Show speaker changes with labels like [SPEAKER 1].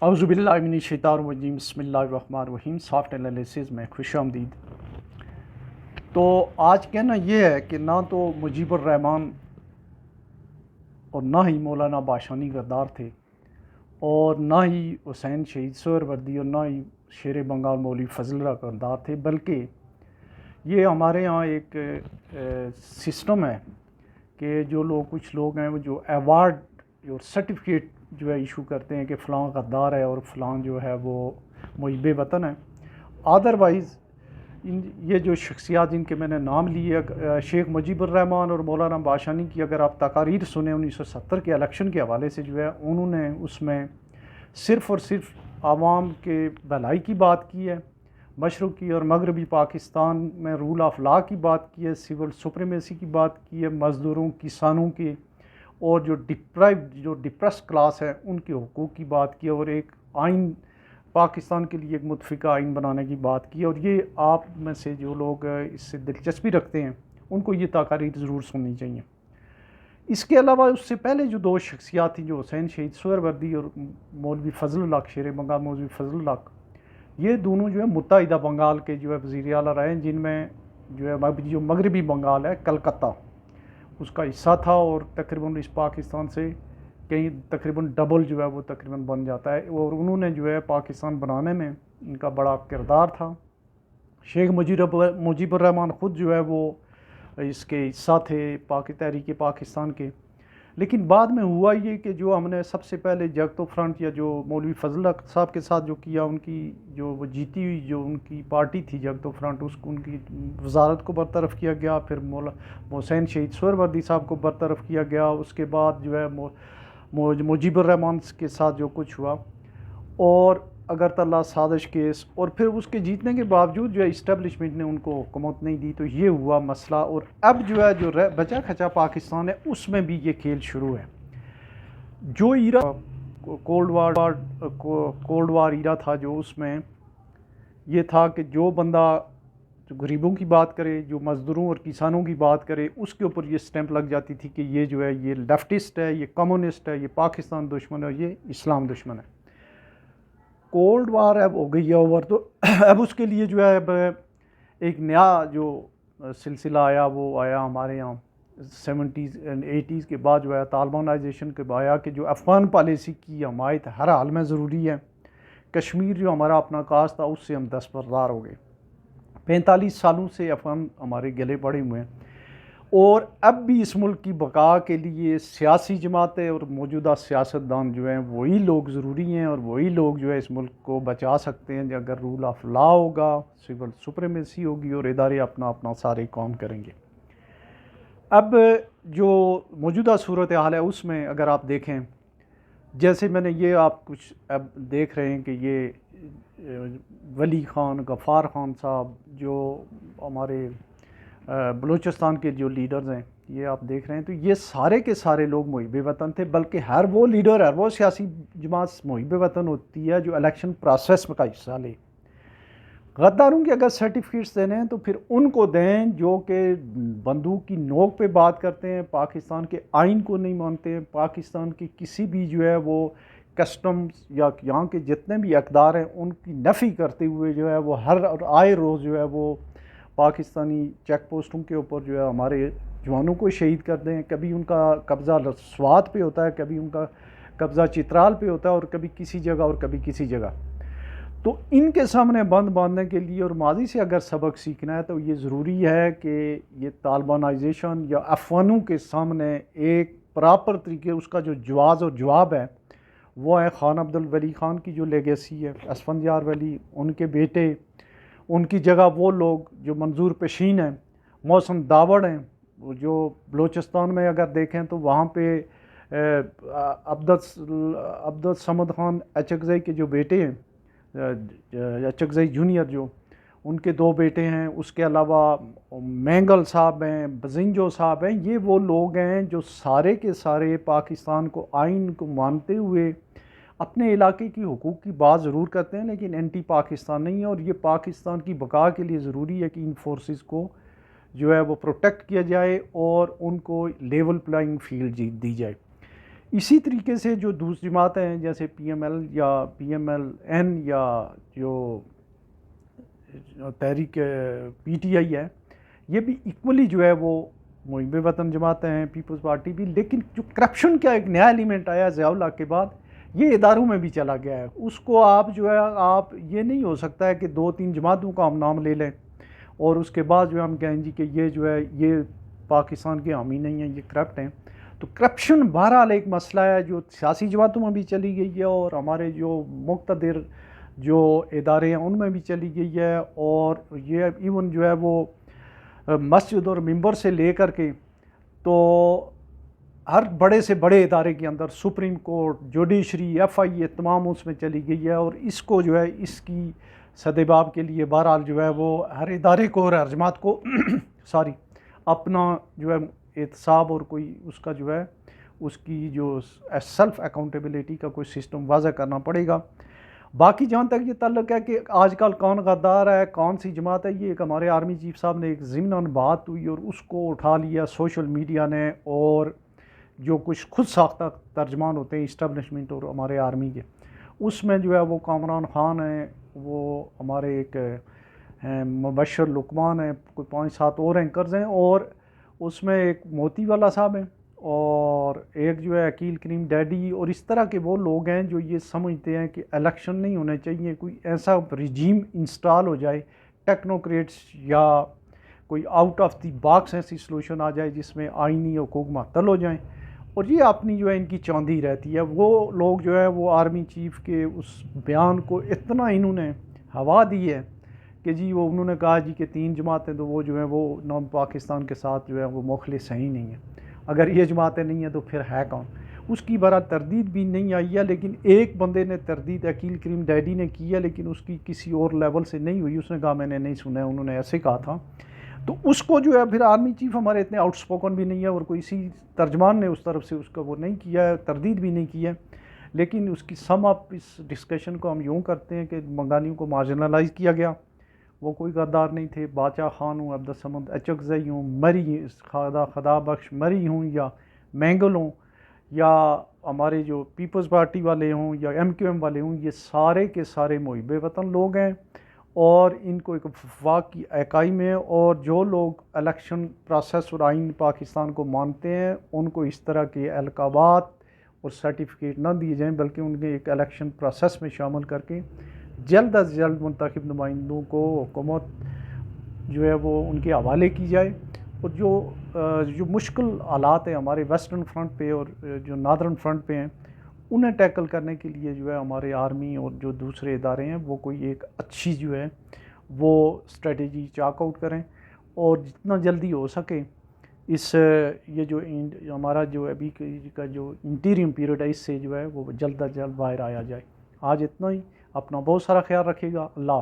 [SPEAKER 1] औज़ुबिल्लाहिमिनश्शैतानिर्रजीम बिस्मिल्लाहिर्रहमानिर्रहीम। Soft analysis में खुशामदीद। तो आज कहना ये है कि ना तो मुजीबुर रहमान और ना ही मौलाना बाशानी गद्दार थे, और ना ही हुसैन शहीद सोहरावर्दी और ना ही शेर बंगाल मौलवी फजल गद्दार थे, बल्कि ये हमारे यहाँ एक सिस्टम है कि जो लोग कुछ लोग हैं वो जो अवार्ड और सर्टिफिकेट जो है इशू करते हैं कि फ़लाँ गद्दार है और फ़लाँ जो है वो मुहिब वतन है। अदरवाइज़ ये जो शख्सियात जिनके मैंने नाम लिए, शेख मुजीबुर रहमान और मौलाना बाशानी की अगर आप तकारीर सुने 1970 के इलेक्शन के हवाले से, जो है उन्होंने उसमें सिर्फ़ और सिर्फ आवाम के भलाई की बात की है, मशरक़ी और मगरबी पाकिस्तान में रूल ऑफ लॉ की बात की है, सिविल सुप्रीमेसी की बात की है, मज़दूरों किसानों की और जो डिप्रेस क्लास है उनके हुकूक़ की बात की है, और एक आइन पाकिस्तान के लिए एक मुतफ़िका आइन बनाने की बात की है। और ये आप में से जो लोग इससे दिलचस्पी रखते हैं उनको ये तकारीर ज़रूर सुननी चाहिए। इसके अलावा उससे पहले जो दो शख्सियात थी, जो हुसैन शहीद सोहरावर्दी और मौलवी फजल हक, शेर बंगाल मौलवी फजल हक, ये दोनों जो है मुत्तहिदा बंगाल के जो है वज़ीर आला रहे हैं, जिनमें जो है जो मगरबी बंगाल है कलकत्ता उसका हिस्सा था, और तकरीबन इस पाकिस्तान से कहीं तकरीबन डबल जो है वो तकरीबन बन जाता है, और उन्होंने जो है पाकिस्तान बनाने में इनका बड़ा किरदार था। शेख मुजीबुर रहमान ख़ुद जो है वो इसके हिस्सा थे तहरीक पाकिस्तान के। लेकिन बाद में हुआ ये कि जो हमने सबसे पहले जगतो फ्रंट या जो मौलवी फजल हक साहब के साथ जो किया, उनकी जो वो जीती हुई जो उनकी पार्टी थी जगतो फ्रंट, उसको उनकी वजारत को बरतरफ़ किया गया। फिर हुसैन शहीद सोहरावर्दी साहब को बरतरफ़ किया गया। उसके बाद जो है मुजीबुर रहमान के साथ जो कुछ हुआ, और अगरतला साजिश केस, और फिर उसके जीतने के बावजूद जो है इस्टेब्लिशमेंट ने उनको हुकूमत नहीं दी, तो ये हुआ मसला। और अब जो है जो बचा खचा पाकिस्तान है उसमें भी ये खेल शुरू है। जो ईरा कोल्ड वार ईरा था, जो उसमें ये था कि जो बंदा जो गरीबों की बात करे, जो मज़दूरों और किसानों की बात करे, उसके ऊपर ये स्टैंप लग जाती थी कि ये जो है ये लेफ्टिस्ट है, ये कम्युनिस्ट है, ये पाकिस्तान दुश्मन है, ये इस्लाम दुश्मन है। कोल्ड वार अब हो गई है ओवर, तो अब उसके लिए जो है अब एक नया जो सिलसिला आया वो आया हमारे यहाँ 70s एंड 80s के बाद, जो है तालिबानाइजेशन के बाद आया कि जो अफ़गान पॉलिसी की हमायत हर हाल में ज़रूरी है। कश्मीर जो हमारा अपना काज था उससे हम दस्तबरदार हो गए। 45 सालों से अफ़गान हमारे गले पड़े हुए हैं, और अब भी इस मुल्क की बका के लिए सियासी जमातें और मौजूदा सियासतदान जो हैं वही लोग ज़रूरी हैं, और वही लोग जो है इस मुल्क को बचा सकते हैं अगर रूल ऑफ लॉ होगा, सिविल सुप्रीमेसी होगी और इदारे अपना अपना सारे काम करेंगे। अब जो मौजूदा सूरत हाल है उसमें अगर आप देखें, जैसे मैंने ये आप कुछ अब देख रहे हैं कि ये वली ख़ान, गफ़ार ख़ान साहब जो हमारे बलूचिस्तान के जो लीडर्स हैं, ये आप देख रहे हैं, तो ये सारे के सारे लोग मुहिब वतन थे। बल्कि हर वो लीडर, हर वो सियासी जमात मुहिब वतन होती है जो इलेक्शन प्रोसेस का हिस्सा ले। गद्दारों के अगर सर्टिफिकेट्स देने हैं तो फिर उनको दें जो कि बंदूक की नोक पे बात करते हैं, पाकिस्तान के आइन को नहीं मानते हैं, पाकिस्तान की किसी भी जो है वो कस्टम्स या यहाँ के जितने भी अक़दार हैं उनकी नफ़ी करते हुए जो है वो हर आए रोज़ जो है वो पाकिस्तानी चेक पोस्टों के ऊपर जो है हमारे जवानों को शहीद कर दें। कभी उनका कब्ज़ा स्वात पे होता है, कभी उनका कब्ज़ा चित्राल पे होता है, और कभी किसी जगह और कभी किसी जगह। तो इनके सामने बंद बांधने के लिए और माजी से अगर सबक सीखना है तो ये ज़रूरी है कि ये तालिबानाइजेशन या अफ़गानों के सामने एक प्रॉपर तरीके उसका जो जवाज़ और जवाब है वो है खान अब्दुल वली ख़ान की जो लेगेसी है, असफंदियार वली, उनके बेटे, उनकी जगह वो लोग जो मंजूर पेशीन हैं, मौसम दावड़ हैं, जो बलूचिस्तान में अगर देखें तो वहाँ पे अब्दुल समद ख़ान अचकज़ई के जो बेटे हैं, अचकज़ई जूनियर, जो उनके दो बेटे हैं, उसके अलावा मैंगल साहब हैं, बजिंजो साहब हैं, ये वो लोग हैं जो सारे के सारे पाकिस्तान को आइन को मानते हुए अपने इलाके की हुकूक की बात ज़रूर करते हैं, लेकिन एंटी पाकिस्तान नहीं है। और ये पाकिस्तान की बका के लिए ज़रूरी है कि इन फोर्सेस को जो है वो प्रोटेक्ट किया जाए और उनको लेवल प्लेइंग फील्ड दी जाए। इसी तरीके से जो दूसरी जमातें हैं जैसे PML या PMLN या जो तहरीक PTI है, ये भी इक्वली जो है वो मुहिब वतन जमातें हैं, पीपल्स पार्टी भी। लेकिन जो करप्शन का एक नया एलिमेंट आया ज़ियाउल हक के बाद, ये इदारों में भी चला गया है। उसको आप जो है, आप ये नहीं हो सकता है कि 2-3 जमातों का हम नाम ले लें और उसके बाद जो है हम कहें जी कि ये जो है ये पाकिस्तान के हामी नहीं हैं, ये करप्ट हैं। तो करप्शन बहरहाल एक मसला है जो सियासी जमातों में भी चली गई है और हमारे जो मुक़्तदिर जो इदारे हैं उनमें भी चली गई है। और ये इवन जो है वो मस्जिद और मिंबर से लेकर के तो हर बड़े से बड़े इदारे के अंदर सुप्रीम कोर्ट, जुडिशरी, FIA तमाम उसमें चली गई है। और इसको जो है इसकी सदेबाब के लिए बहरहाल जो है वो हर इदारे को और हर जमात को सॉरी अपना जो है एहतसाब और कोई उसका जो है उसकी जो सेल्फ अकाउंटेबिलिटी का कोई सिस्टम वाज़ा करना पड़ेगा। बाकी जहाँ तक ये ताल्लुक है कि आजकल कौन गद्दार है, कौन सी जमात है, ये एक हमारे आर्मी चीफ साहब ने एक ज़िम्नन बात हुई और उसको उठा लिया सोशल मीडिया ने। और जो कुछ खुद साख्ता तर्जमान होते हैं इस्टबलिशमेंट और हमारे आर्मी के, उसमें जो है वो कामरान ख़ान है, वो हमारे एक मुबशर लुकमान है, कोई 5-7 और एंकर्स हैं, और उसमें एक मोती वाला साहब हैं और एक जो है अकील करीम डैडी। और इस तरह के वो लोग हैं जो ये समझते हैं कि इलेक्शन नहीं होने चाहिए, कोई ऐसा रिजीम इंस्टॉल हो जाए, टेक्नोक्रेट्स या कोई आउट ऑफ द बॉक्स ऐसी सलूशन आ जाए जिसमें आइनी हुकूक मअतल हो जाएं। और ये अपनी जो है इनकी चांदी रहती है। वो लोग जो है वो आर्मी चीफ के उस बयान को इतना इन्होंने हवा दी है कि जी वो उन्होंने कहा जी कि 3 जमातें तो वो जो है वो नॉन पाकिस्तान के साथ जो है वो मुखलिस सही नहीं है, अगर ये जमातें नहीं हैं तो फिर है कौन। उसकी बड़ा तरदीद भी नहीं आई है, लेकिन एक बंदे ने तरदीद अकील करीम डैडी ने की है, लेकिन उसकी किसी और लेवल से नहीं हुई। उसने कहा मैंने नहीं सुना है, उन्होंने ऐसे कहा था। तो उसको जो है फिर आर्मी चीफ हमारे इतने आउटस्पोकन भी नहीं है और कोई इसी तर्जमान ने उस तरफ से उसका वो नहीं किया है, तरदीद भी नहीं की है। लेकिन उसकी सम अप इस डिस्कशन को हम यूँ करते हैं कि मंगानियों को मार्जिनलाइज किया गया। वो कोई गद्दार नहीं थे। बादशाह खान हूँ, अब्दुलसमद अचकज़ई हूँ, मरी खदा बख्श मरी हूँ, या मैंगल हूँ, या हमारे जो पीपल्स पार्टी वाले हों या MQM वाले हों, ये सारे के सारे मुहिब वतन लोग हैं और इनको एक वफाक की इकाई में। और जो लोग इलेक्शन प्रोसेस और आइन पाकिस्तान को मानते हैं उनको इस तरह के अलकाबात और सर्टिफिकेट ना दिए जाएं, बल्कि उनके एक इलेक्शन प्रोसेस में शामिल करके जल्द अज जल्द मुंतखब नुमाइंदों को हुकूमत जो है वो उनके हवाले की जाए। और जो मुश्किल हालात हैं हमारे वेस्टर्न फ्रंट पे और जो नादर्न फ्रंट पे हैं, उन्हें टैकल करने के लिए जो है हमारे आर्मी और जो दूसरे इदारे हैं वो कोई एक अच्छी जो है वो स्ट्रेटजी चाक आउट करें। और जितना जल्दी हो सके इस ये जो हमारा जो अभी का जो इंटीरियम पीरियड है, इससे जो है वो जल्द अज जल्द बाहर आया जाए। आज इतना ही। अपना बहुत सारा ख्याल रखिएगा। अल्लाह हाफ़िज़।